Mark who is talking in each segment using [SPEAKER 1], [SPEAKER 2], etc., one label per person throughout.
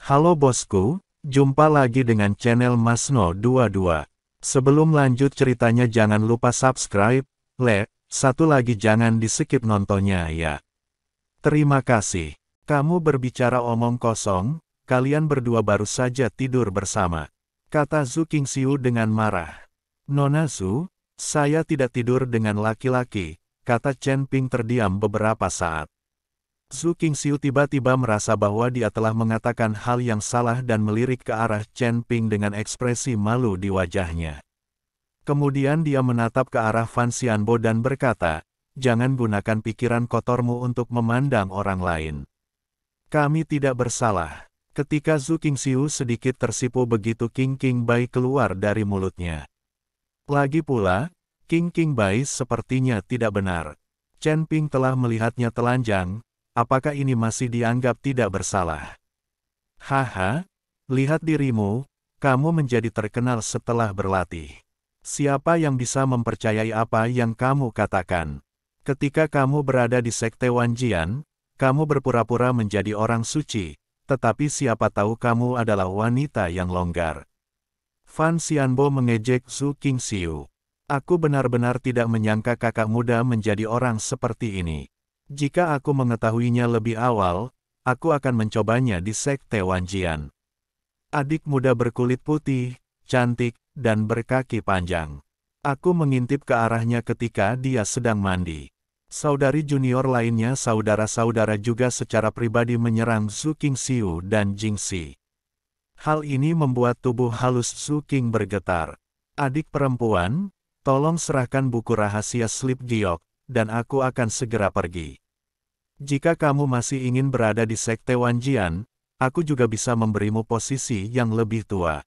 [SPEAKER 1] Halo bosku, jumpa lagi dengan channel Masno22. Sebelum lanjut ceritanya jangan lupa subscribe, satu lagi jangan di-skip nontonnya ya. Terima kasih. Kamu berbicara omong kosong, kalian berdua baru saja tidur bersama. Kata Zhu Qingxiu dengan marah. Nona Zhu, saya tidak tidur dengan laki-laki, kata Chen Ping terdiam beberapa saat. Zhu Qingxiu tiba-tiba merasa bahwa dia telah mengatakan hal yang salah dan melirik ke arah Chen Ping dengan ekspresi malu di wajahnya. Kemudian dia menatap ke arah Fan Xianbo dan berkata, "Jangan gunakan pikiran kotormu untuk memandang orang lain. Kami tidak bersalah." Ketika Zhu Qingxiu sedikit tersipu begitu King Bai keluar dari mulutnya. Lagi pula, King Bai sepertinya tidak benar. Chen Ping telah melihatnya telanjang. Apakah ini masih dianggap tidak bersalah? Haha, lihat dirimu, kamu menjadi terkenal setelah berlatih. Siapa yang bisa mempercayai apa yang kamu katakan? Ketika kamu berada di Sekte Wanjian, kamu berpura-pura menjadi orang suci, tetapi siapa tahu kamu adalah wanita yang longgar. Fan Xianbo mengejek Zhu Qingxiu. Aku benar-benar tidak menyangka kakak muda menjadi orang seperti ini. Jika aku mengetahuinya lebih awal, aku akan mencobanya di Sekte Wanjian. Adik muda berkulit putih, cantik, dan berkaki panjang. Aku mengintip ke arahnya ketika dia sedang mandi. Saudari junior lainnya saudara-saudara juga secara pribadi menyerang Zhu Qingxiu dan Jingxi. Hal ini membuat tubuh halus Zhu Qing bergetar. Adik perempuan, tolong serahkan buku rahasia Slip Giok, dan aku akan segera pergi. Jika kamu masih ingin berada di Sekte Wanjian, aku juga bisa memberimu posisi yang lebih tua.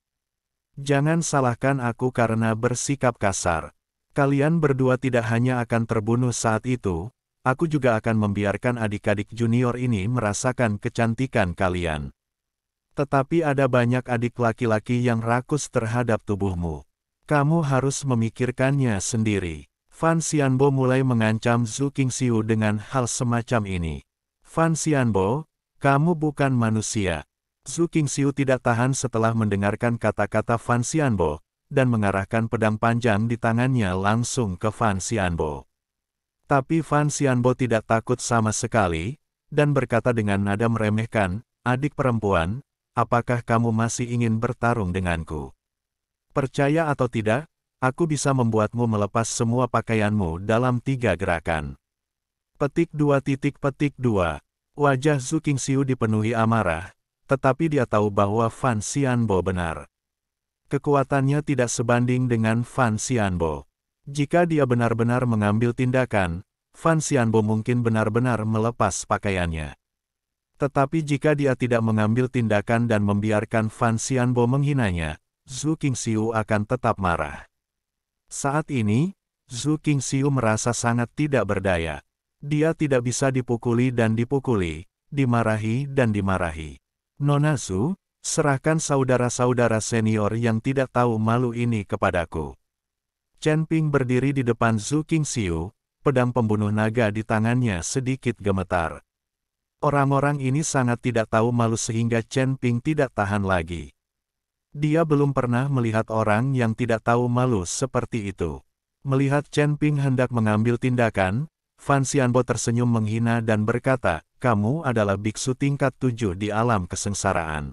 [SPEAKER 1] Jangan salahkan aku karena bersikap kasar. Kalian berdua tidak hanya akan terbunuh saat itu, aku juga akan membiarkan adik-adik junior ini merasakan kecantikan kalian. Tetapi ada banyak adik laki-laki yang rakus terhadap tubuhmu. Kamu harus memikirkannya sendiri. Fan Xianbo mulai mengancam Zhu Qingxiu dengan hal semacam ini. Fan Xianbo, kamu bukan manusia. Zhu Qingxiu tidak tahan setelah mendengarkan kata-kata Fan Xianbo, dan mengarahkan pedang panjang di tangannya langsung ke Fan Xianbo. Tapi Fan Xianbo tidak takut sama sekali, dan berkata dengan nada meremehkan, "Adik perempuan, apakah kamu masih ingin bertarung denganku? Percaya atau tidak, aku bisa membuatmu melepas semua pakaianmu dalam 3 gerakan." Petik 2. Wajah Zhu Qingxiu dipenuhi amarah, tetapi dia tahu bahwa Fan Xianbo benar. Kekuatannya tidak sebanding dengan Fan Xianbo. Jika dia benar-benar mengambil tindakan, Fan Xianbo mungkin benar-benar melepas pakaiannya. Tetapi jika dia tidak mengambil tindakan dan membiarkan Fan Xianbo menghinanya, Zhu Qingxiu akan tetap marah. Saat ini, Zhu Qingxiu merasa sangat tidak berdaya. Dia tidak bisa dipukuli dan dipukuli, dimarahi dan dimarahi. Nona Zhu, serahkan saudara-saudara senior yang tidak tahu malu ini kepadaku. Chen Ping berdiri di depan Zhu Qingxiu, pedang pembunuh naga di tangannya sedikit gemetar. Orang-orang ini sangat tidak tahu malu sehingga Chen Ping tidak tahan lagi. Dia belum pernah melihat orang yang tidak tahu malu seperti itu. Melihat Chen Ping hendak mengambil tindakan, Fan Xianbo tersenyum menghina dan berkata, "Kamu adalah biksu tingkat 7 di alam kesengsaraan.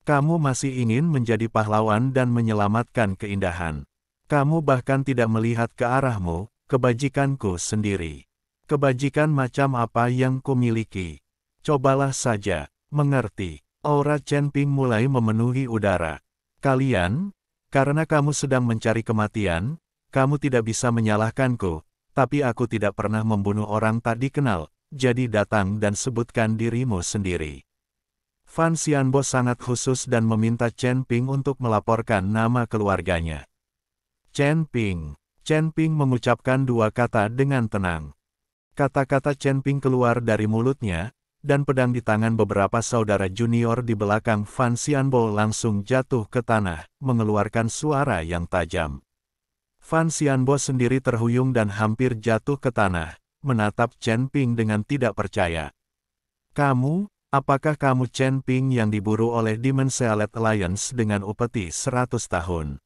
[SPEAKER 1] Kamu masih ingin menjadi pahlawan dan menyelamatkan keindahan. Kamu bahkan tidak melihat ke arahmu, kebajikanku sendiri. Kebajikan macam apa yang kumiliki? Cobalah saja, mengerti." Aura Chen Ping mulai memenuhi udara. "Kalian, karena kamu sedang mencari kematian, kamu tidak bisa menyalahkanku, tapi aku tidak pernah membunuh orang tak dikenal, jadi datang dan sebutkan dirimu sendiri." Fan Xianbo sangat khusus dan meminta Chen Ping untuk melaporkan nama keluarganya. Chen Ping mengucapkan 2 kata dengan tenang. Kata-kata Chen Ping keluar dari mulutnya, dan pedang di tangan beberapa saudara junior di belakang Fan Xianbo langsung jatuh ke tanah, mengeluarkan suara yang tajam. Fan Xianbo sendiri terhuyung dan hampir jatuh ke tanah, menatap Chen Ping dengan tidak percaya. "Kamu, Apakah kamu Chen Ping yang diburu oleh Demon Sealet Alliance dengan upeti 100 tahun?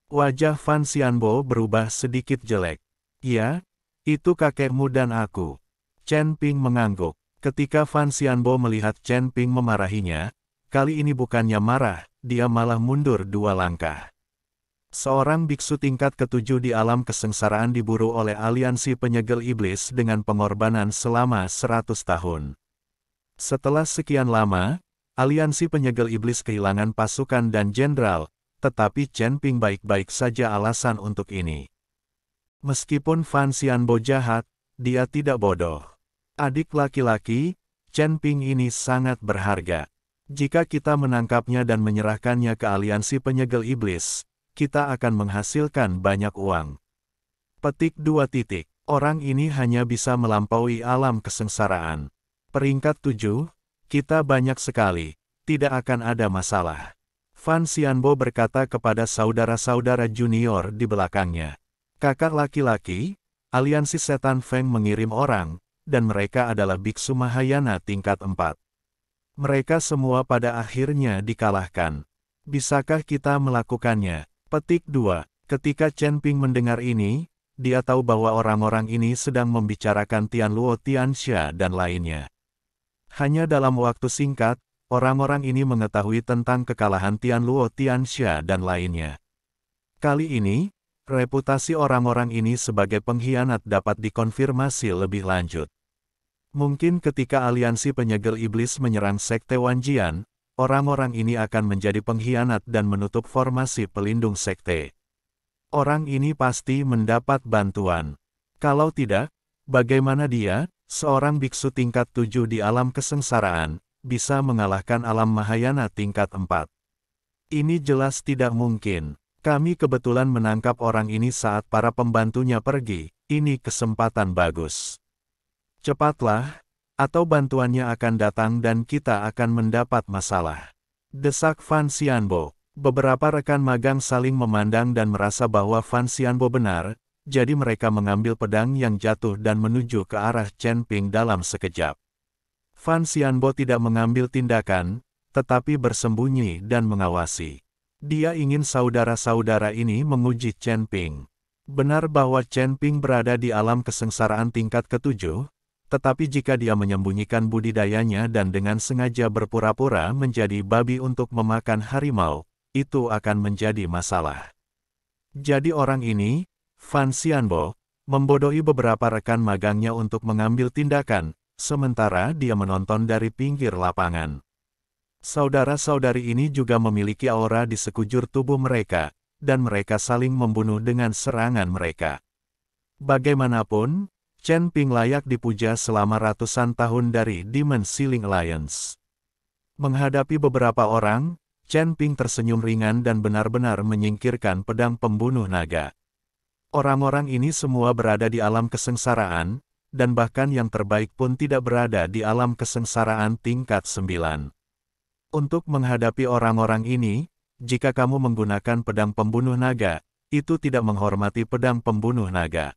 [SPEAKER 1] Wajah Fan Xianbo berubah sedikit jelek. Ya, itu kakekmu dan aku. Chen Ping mengangguk. Ketika Fan Xianbo melihat Chen Ping memarahinya, kali ini bukannya marah, dia malah mundur 2 langkah. Seorang biksu tingkat ketujuh di alam kesengsaraan diburu oleh aliansi penyegel iblis dengan pengorbanan selama 100 tahun. Setelah sekian lama, aliansi penyegel iblis kehilangan pasukan dan jenderal, tetapi Chen Ping baik-baik saja alasan untuk ini. Meskipun Fan Xianbo jahat, dia tidak bodoh. Adik laki-laki, Chen Ping ini sangat berharga. Jika kita menangkapnya dan menyerahkannya ke aliansi penyegel iblis, kita akan menghasilkan banyak uang. Petik 2. Orang ini hanya bisa melampaui alam kesengsaraan. Peringkat 7, kita banyak sekali, tidak akan ada masalah. Fan Xianbo berkata kepada saudara-saudara junior di belakangnya. Kakak laki-laki, aliansi setan Feng mengirim orang, dan mereka adalah biksu Mahayana tingkat 4. Mereka semua pada akhirnya dikalahkan. Bisakah kita melakukannya? Petik 2. Ketika Chen Ping mendengar ini, dia tahu bahwa orang-orang ini sedang membicarakan Tianluo Tianxia dan lainnya. Hanya dalam waktu singkat, orang-orang ini mengetahui tentang kekalahan Tianluo Tianxia dan lainnya. Kali ini, reputasi orang-orang ini sebagai pengkhianat dapat dikonfirmasi lebih lanjut. Mungkin ketika aliansi penyegel iblis menyerang Sekte Wanjian, orang-orang ini akan menjadi pengkhianat dan menutup formasi pelindung sekte. Orang ini pasti mendapat bantuan. Kalau tidak, bagaimana dia, seorang biksu tingkat 7 di alam kesengsaraan, bisa mengalahkan alam Mahayana tingkat 4? Ini jelas tidak mungkin. Kami kebetulan menangkap orang ini saat para pembantunya pergi, ini kesempatan bagus. Cepatlah, atau bantuannya akan datang dan kita akan mendapat masalah. Desak Fan Xianbo. Beberapa rekan magang saling memandang dan merasa bahwa Fan Xianbo benar, jadi mereka mengambil pedang yang jatuh dan menuju ke arah Chen Ping dalam sekejap. Fan Xianbo tidak mengambil tindakan, tetapi bersembunyi dan mengawasi. Dia ingin saudara-saudara ini menguji Chen Ping. Benar bahwa Chen Ping berada di alam kesengsaraan tingkat ke-7, tetapi jika dia menyembunyikan budidayanya dan dengan sengaja berpura-pura menjadi babi untuk memakan harimau, itu akan menjadi masalah. Jadi orang ini, Fan Xianbo, membodohi beberapa rekan magangnya untuk mengambil tindakan, sementara dia menonton dari pinggir lapangan. Saudara-saudari ini juga memiliki aura di sekujur tubuh mereka, dan mereka saling membunuh dengan serangan mereka. Bagaimanapun, Chen Ping layak dipuja selama ratusan tahun dari Demon Ceiling Alliance. Menghadapi beberapa orang, Chen Ping tersenyum ringan dan benar-benar menyingkirkan pedang pembunuh naga. Orang-orang ini semua berada di alam kesengsaraan, dan bahkan yang terbaik pun tidak berada di alam kesengsaraan tingkat 9. Untuk menghadapi orang-orang ini, jika kamu menggunakan pedang pembunuh naga, itu tidak menghormati pedang pembunuh naga.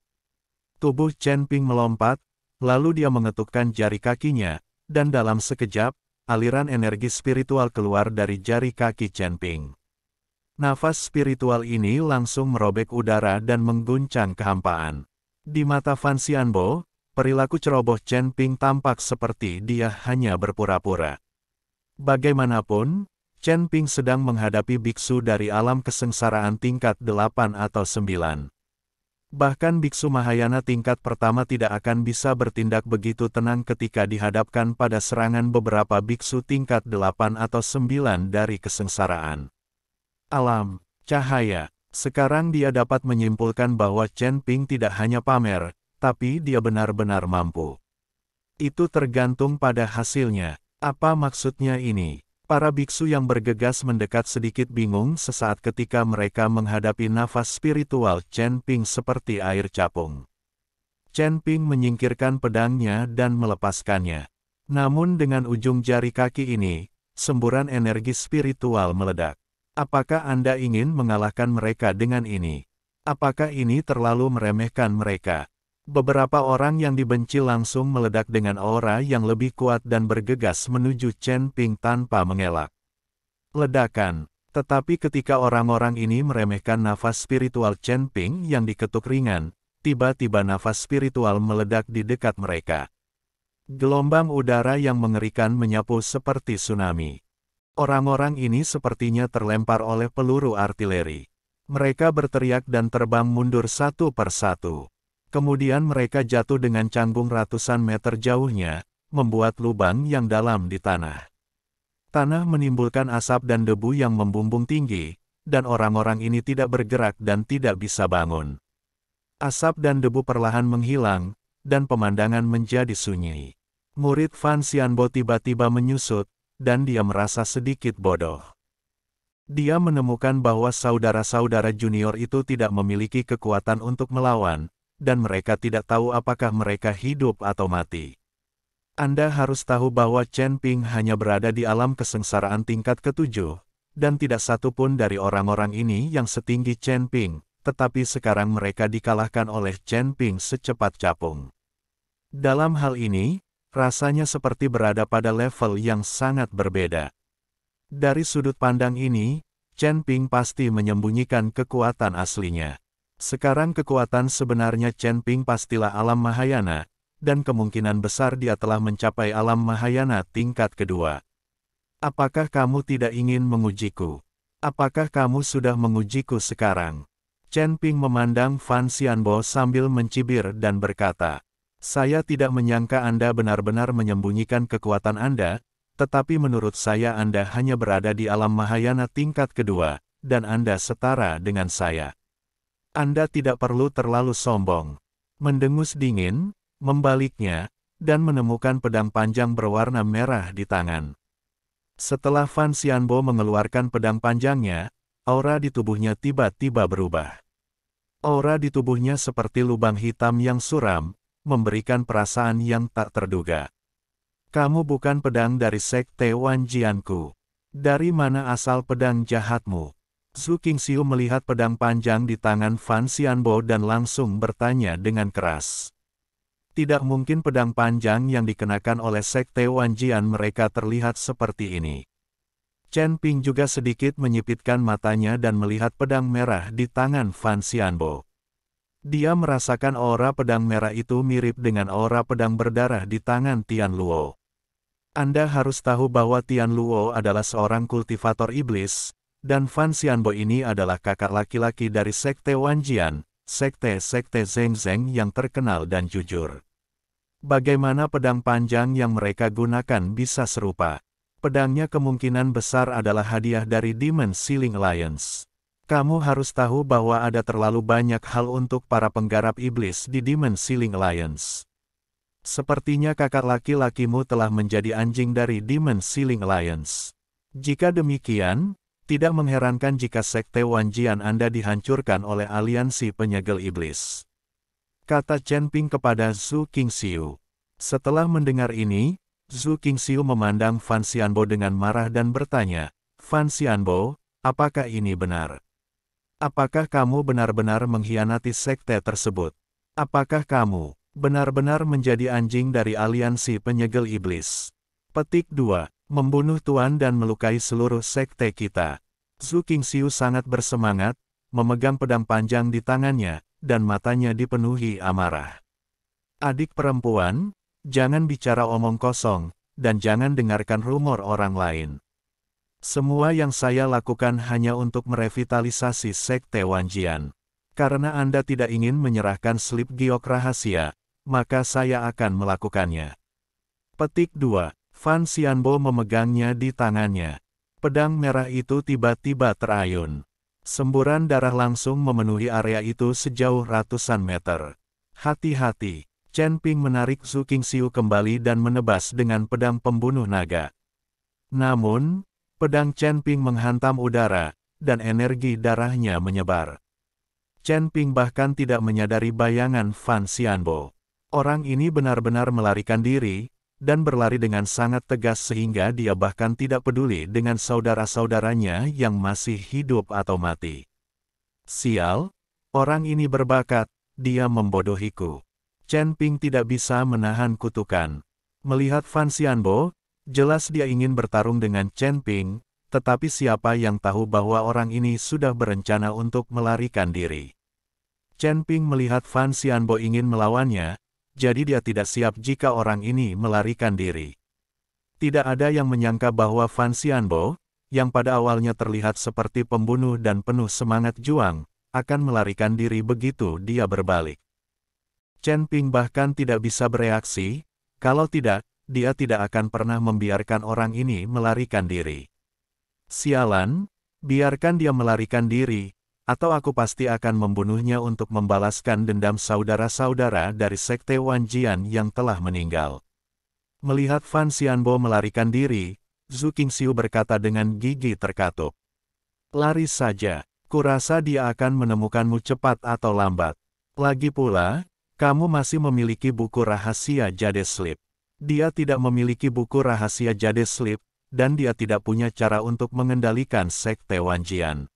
[SPEAKER 1] Tubuh Chen Ping melompat, lalu dia mengetukkan jari kakinya, dan dalam sekejap, aliran energi spiritual keluar dari jari kaki Chen Ping. Nafas spiritual ini langsung merobek udara dan mengguncang kehampaan. Di mata Fan Xianbo, perilaku ceroboh Chen Ping tampak seperti dia hanya berpura-pura. Bagaimanapun, Chen Ping sedang menghadapi biksu dari alam kesengsaraan tingkat 8 atau 9. Bahkan biksu Mahayana tingkat pertama tidak akan bisa bertindak begitu tenang ketika dihadapkan pada serangan beberapa biksu tingkat 8 atau 9 dari kesengsaraan. Alam, cahaya. Sekarang dia dapat menyimpulkan bahwa Chen Ping tidak hanya pamer, tapi dia benar-benar mampu. Itu tergantung pada hasilnya. Apa maksudnya ini? Para biksu yang bergegas mendekat sedikit bingung sesaat ketika mereka menghadapi nafas spiritual Chen Ping seperti air capung. Chen Ping menyingkirkan pedangnya dan melepaskannya. Namun dengan ujung jari kaki ini, semburan energi spiritual meledak. Apakah Anda ingin mengalahkan mereka dengan ini? Apakah ini terlalu meremehkan mereka? Beberapa orang yang dibenci langsung meledak dengan aura yang lebih kuat dan bergegas menuju Chen Ping tanpa mengelak. Ledakan. Tetapi ketika orang-orang ini meremehkan nafas spiritual Chen Ping yang diketuk ringan, tiba-tiba nafas spiritual meledak di dekat mereka. Gelombang udara yang mengerikan menyapu seperti tsunami. Orang-orang ini sepertinya terlempar oleh peluru artileri. Mereka berteriak dan terbang mundur satu persatu. Kemudian mereka jatuh dengan canggung ratusan meter jauhnya, membuat lubang yang dalam di tanah. Tanah menimbulkan asap dan debu yang membumbung tinggi, dan orang-orang ini tidak bergerak dan tidak bisa bangun. Asap dan debu perlahan menghilang, dan pemandangan menjadi sunyi. Murid Fan Xianbo tiba-tiba menyusut, dan dia merasa sedikit bodoh. Dia menemukan bahwa saudara-saudara junior itu tidak memiliki kekuatan untuk melawan, dan mereka tidak tahu apakah mereka hidup atau mati. Anda harus tahu bahwa Chen Ping hanya berada di alam kesengsaraan tingkat ke-7, dan tidak satu pun dari orang-orang ini yang setinggi Chen Ping, tetapi sekarang mereka dikalahkan oleh Chen Ping secepat capung. Dalam hal ini, rasanya seperti berada pada level yang sangat berbeda. Dari sudut pandang ini, Chen Ping pasti menyembunyikan kekuatan aslinya. Sekarang kekuatan sebenarnya Chen Ping pastilah alam Mahayana, dan kemungkinan besar dia telah mencapai alam Mahayana tingkat kedua. Apakah kamu tidak ingin mengujiku? Apakah kamu sudah mengujiku sekarang? Chen Ping memandang Fan Xianbo sambil mencibir dan berkata, saya tidak menyangka Anda benar-benar menyembunyikan kekuatan Anda, tetapi menurut saya Anda hanya berada di alam Mahayana tingkat kedua, dan Anda setara dengan saya. Anda tidak perlu terlalu sombong. Mendengus dingin, membaliknya, dan menemukan pedang panjang berwarna merah di tangan. Setelah Fan Xianbo mengeluarkan pedang panjangnya, aura di tubuhnya tiba-tiba berubah. Aura di tubuhnya seperti lubang hitam yang suram, memberikan perasaan yang tak terduga. Kamu bukan pedang dari sekte Wanjianku. Dari mana asal pedang jahatmu? Zhu Qingxiu melihat pedang panjang di tangan Fan Xianbo dan langsung bertanya dengan keras. Tidak mungkin pedang panjang yang dikenakan oleh sekte Wanjian mereka terlihat seperti ini. Chen Ping juga sedikit menyipitkan matanya dan melihat pedang merah di tangan Fan Xianbo. Dia merasakan aura pedang merah itu mirip dengan aura pedang berdarah di tangan Tian Luo. Anda harus tahu bahwa Tian Luo adalah seorang kultivator iblis, dan Fan Xianbo ini adalah kakak laki-laki dari sekte Wanjian, sekte-sekte Zheng Zheng yang terkenal dan jujur. Bagaimana pedang panjang yang mereka gunakan bisa serupa? Pedangnya kemungkinan besar adalah hadiah dari Demon Sealing Alliance. Kamu harus tahu bahwa ada terlalu banyak hal untuk para penggarap iblis di Demon Sealing Alliance. Sepertinya kakak laki-lakimu telah menjadi anjing dari Demon Sealing Alliance. Jika demikian, tidak mengherankan jika sekte Wanjian Anda dihancurkan oleh aliansi penyegel iblis. Kata Chen Ping kepada Zhu Qingxiu. Setelah mendengar ini, Zhu Qingxiu memandang Fan Xianbo dengan marah dan bertanya, Fan Xianbo, apakah ini benar? Apakah kamu benar-benar mengkhianati sekte tersebut? Apakah kamu benar-benar menjadi anjing dari aliansi penyegel iblis? Petik 2. Membunuh tuan dan melukai seluruh sekte kita. Zhu Qingxiu sangat bersemangat, memegang pedang panjang di tangannya, dan matanya dipenuhi amarah. Adik perempuan, jangan bicara omong kosong, dan jangan dengarkan rumor orang lain. Semua yang saya lakukan hanya untuk merevitalisasi sekte Wanjian. Karena Anda tidak ingin menyerahkan slip giok rahasia, maka saya akan melakukannya. Petik 2. Fan Xianbo memegangnya di tangannya. Pedang merah itu tiba-tiba terayun. Semburan darah langsung memenuhi area itu sejauh ratusan meter. Hati-hati, Chen Ping menarik Zhu Qingxiu kembali dan menebas dengan pedang pembunuh naga. Namun, pedang Chen Ping menghantam udara, dan energi darahnya menyebar. Chen Ping bahkan tidak menyadari bayangan Fan Xianbo. Orang ini benar-benar melarikan diri, dan berlari dengan sangat tegas sehingga dia bahkan tidak peduli dengan saudara-saudaranya yang masih hidup atau mati. Sial, orang ini berbakat, dia membodohiku. Chen Ping tidak bisa menahan kutukan. Melihat Fan Xianbo, jelas dia ingin bertarung dengan Chen Ping, tetapi siapa yang tahu bahwa orang ini sudah berencana untuk melarikan diri. Chen Ping melihat Fan Xianbo ingin melawannya, jadi dia tidak siap jika orang ini melarikan diri. Tidak ada yang menyangka bahwa Fan Xianbo, yang pada awalnya terlihat seperti pembunuh dan penuh semangat juang, akan melarikan diri begitu dia berbalik. Chen Ping bahkan tidak bisa bereaksi, kalau tidak, dia tidak akan pernah membiarkan orang ini melarikan diri. Sialan, biarkan dia melarikan diri, atau aku pasti akan membunuhnya untuk membalaskan dendam saudara-saudara dari Sekte Wanjian yang telah meninggal. Melihat Fan Xianbo melarikan diri, Zhu Qingxiu berkata dengan gigi terkatup. Lari saja, kurasa dia akan menemukanmu cepat atau lambat. Lagi pula, kamu masih memiliki buku rahasia Jade Sleep. Dia tidak memiliki buku rahasia Jade Sleep, dan dia tidak punya cara untuk mengendalikan Sekte Wanjian.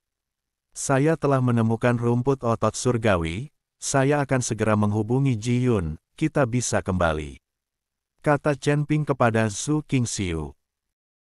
[SPEAKER 1] Saya telah menemukan rumput otot surgawi, saya akan segera menghubungi Ji Yun, kita bisa kembali. Kata Chen Ping kepada Zhu Qingxiu.